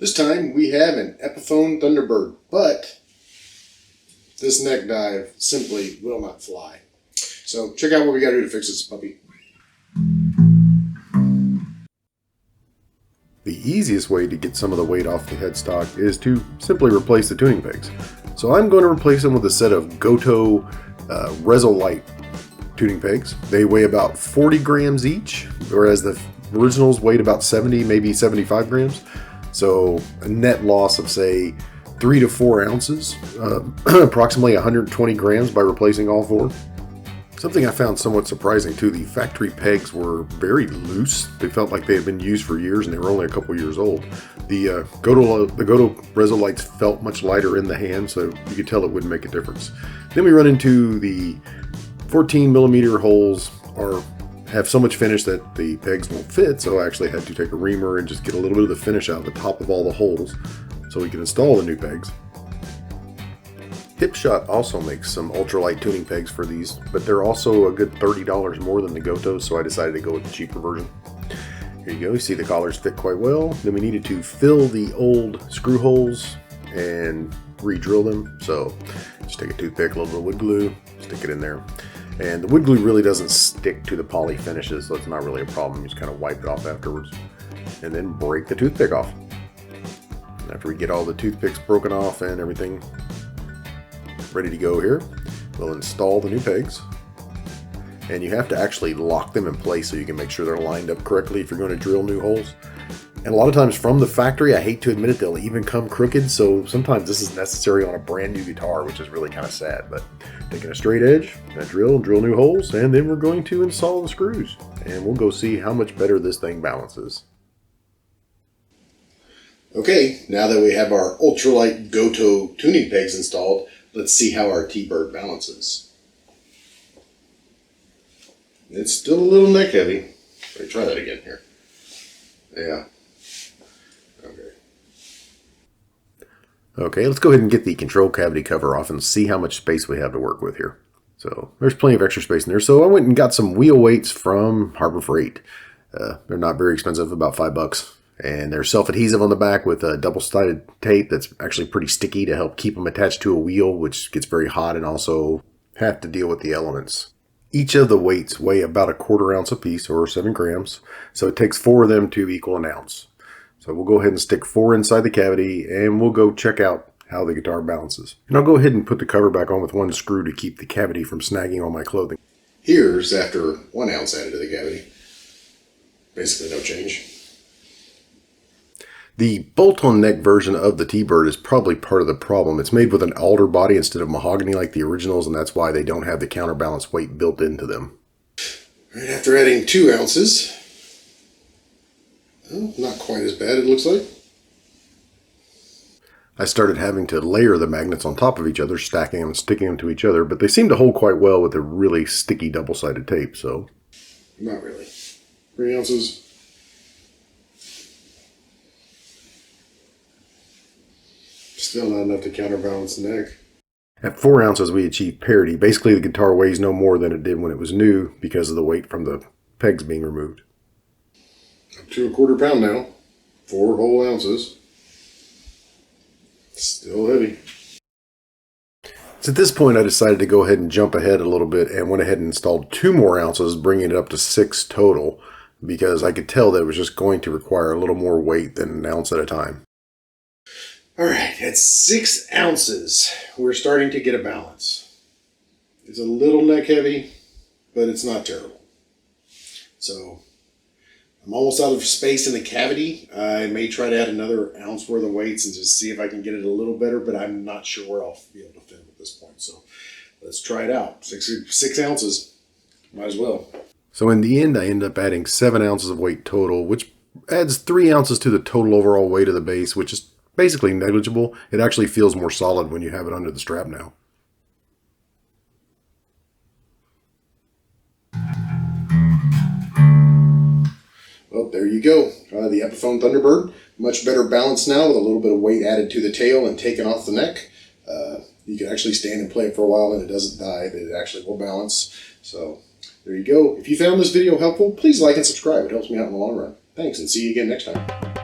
This time we have an Epiphone Thunderbird, but this neck dive simply will not fly. So check out what we got to do to fix this puppy. The easiest way to get some of the weight off the headstock is to simply replace the tuning pegs. So I'm going to replace them with a set of Goto res-o-lite tuning pegs. They weigh about 40 grams each, whereas the originals weighed about 70, maybe 75 grams. So a net loss of say 3 to 4 ounces, approximately 120 grams by replacing all four. Something I found somewhat surprising too, the factory pegs were very loose. They felt like they had been used for years and they were only a couple years old. The Goto res-o-lites felt much lighter in the hand, so you could tell it wouldn't make a difference. Then we run into the 14 millimeter holes have so much finish that the pegs won't fit, so I actually had to take a reamer and just get a little bit of the finish out of the top of all the holes so we can install the new pegs. Hipshot also makes some ultralight tuning pegs for these, but they're also a good $30 more than the Gotos, so I decided to go with the cheaper version. Here you go, you see the collars fit quite well. Then we needed to fill the old screw holes and re-drill them, so just take a toothpick, a little bit of wood glue, stick it in there. And the wood glue really doesn't stick to the poly finishes, so it's not really a problem. You just kind of wipe it off afterwards. And then break the toothpick off. After we get all the toothpicks broken off and everything ready to go here, we'll install the new pegs. And you have to actually lock them in place so you can make sure they're lined up correctly if you're going to drill new holes. And a lot of times from the factory, I hate to admit it, they'll even come crooked, so sometimes this is necessary on a brand new guitar, which is really kind of sad. But taking a straight edge, a drill new holes, and then we're going to install the screws. And we'll go see how much better this thing balances. Okay, now that we have our ultralight Goto tuning pegs installed, let's see how our T-Bird balances. It's still a little neck heavy. Let me try that again here. Yeah. Okay, let's go ahead and get the control cavity cover off and see how much space we have to work with here. So there's plenty of extra space in there. So I went and got some wheel weights from Harbor Freight. They're not very expensive, about $5. And they're self-adhesive on the back with a double-sided tape that's actually pretty sticky to help keep them attached to a wheel, which gets very hot and also have to deal with the elements. Each of the weights weigh about 1/4 ounce apiece, or 7 grams. So it takes 4 of them to equal an ounce. So we'll go ahead and stick 4 inside the cavity and we'll go check out how the guitar balances. And I'll go ahead and put the cover back on with one screw to keep the cavity from snagging on my clothing. Here's after 1 ounce added to the cavity. Basically no change. The bolt-on neck version of the T-Bird is probably part of the problem. It's made with an alder body instead of mahogany like the originals, and that's why they don't have the counterbalance weight built into them. Right after adding 2 ounces, well, not quite as bad it looks like. I started having to layer the magnets on top of each other, stacking them and sticking them to each other, but they seem to hold quite well with a really sticky double-sided tape, so. Not really. 3 ounces. Still not enough to counterbalance the neck. At 4 ounces, we achieved parity. Basically, the guitar weighs no more than it did when it was new because of the weight from the pegs being removed. Up to 1/4 pound now. 4 whole ounces. Still heavy. So at this point, I decided to go ahead and jump ahead a little bit and went ahead and installed 2 more ounces, bringing it up to 6 total, because I could tell that it was just going to require a little more weight than an ounce at a time. Alright, at 6 ounces, we're starting to get a balance. It's a little neck heavy, but it's not terrible. So, I'm almost out of space in the cavity. I may try to add another ounce worth of weights and just see if I can get it a little better, but I'm not sure where I'll be able to fit at this point. So, let's try it out. 6 ounces. Might as well. So in the end, I ended up adding 7 ounces of weight total, which adds 3 ounces to the total overall weight of the bass, which is basically negligible. It actually feels more solid when you have it under the strap now. Well, there you go. The Epiphone Thunderbird. Much better balance now with a little bit of weight added to the tail and taken off the neck. You can actually stand and play it for a while and it doesn't die, but it actually will balance. So there you go. If you found this video helpful, please like and subscribe. It helps me out in the long run. Thanks, and see you again next time.